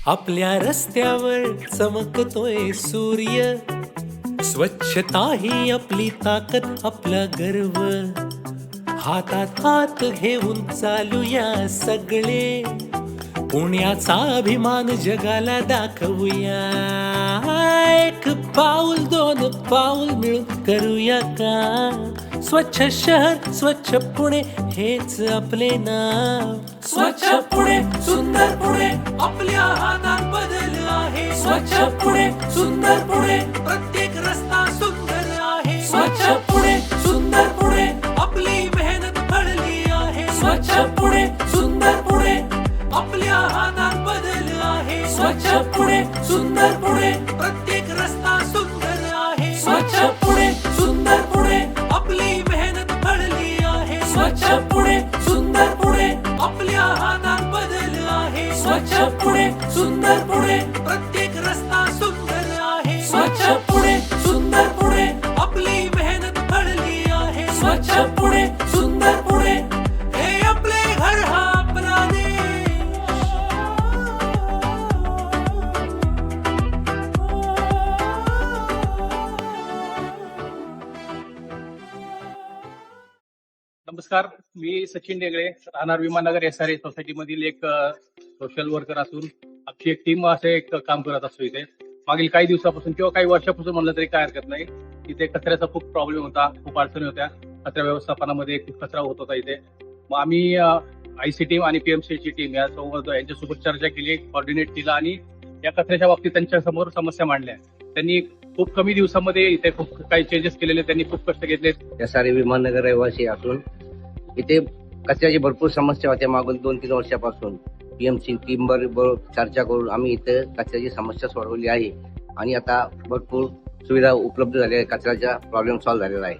आपल्या रस्त्यावर चमकतोय सूर्य, स्वच्छता ही आपली ताकद, आपला गर्व. हातात हात घेऊन चालूया सगळे, पुण्याचा अभिमान जगाला दाखवूया. एक पाऊल दोन पाऊल मिळून करूया का, स्वच्छ शहर स्वच्छ पुणे हेच आपले नाव. स्वच्छ पुणे सुंदर पुणे आपल्या हातात बदल आहे. स्वच्छ पुणे सुंदर पुणे प्रत्येक रस्ता सुंदर आहे. स्वच्छ पुणे सुंदर पुणे आपली मेहनत घडली आहे. स्वच्छ पुणे सुंदर पुणे आपल्या हातात बदल आहे. स्वच्छ पुणे सुंदर पुणे प्रत्येक रस्ता सुंदर आहे. स्वच्छ पुणे सुंदर पुणे आपली मेहनत घडली आहे. स्वच्छ पुणे सुंदर पुणे आपल्या हातात बदल आहे. स्वच्छ पुणे सुंदर पुणे प्रत्येक रस्ता सुंदर आहे. स्वच्छ पुणे सुंदर पुणे आपली मेहनत घडली आहे. स्वच्छ पुणे सुंदर पुणे हे आपले घर हा आपला देश. नमस्कार, मी सचिन डेगळे, राहणार विमाननगर SRA सोसायटी मधील एक सोशल वर्कर असून आमची एक टीम असे एक काम करत असतो इथे. मागील काही दिवसापासून किंवा काही वर्षापासून म्हणलं तरी काय हरकत नाही. इथे कचऱ्याचा खूप प्रॉब्लेम होता, खूप अडचणी होत्या. कचरा व्यवस्थापनामध्ये खूप कचरा होत होता इथे. मग आम्ही IC टीम आणि PMC ची टीम यांच्यासोबत चर्चा केली, कॉर्डिनेट केला आणि या कचऱ्याच्या बाबतीत त्यांच्या समोर समस्या मांडल्या. त्यांनी खूप कमी दिवसामध्ये इथे खूप काही चेंजेस केलेले, त्यांनी खूप कष्ट घेतले. SRA विमाननगर रहिवासी असून इथे कचऱ्याची भरपूर समस्या होत्या. मागून 2-3 वर्षापासून PMC टीम बरोबर चर्चा करून आम्ही इथे कचऱ्याची समस्या सोडवली आहे आणि आता भरपूर सुविधा उपलब्ध झाल्या आहे. कचऱ्याचा प्रॉब्लेम सॉल्व्ह झालेला आहे.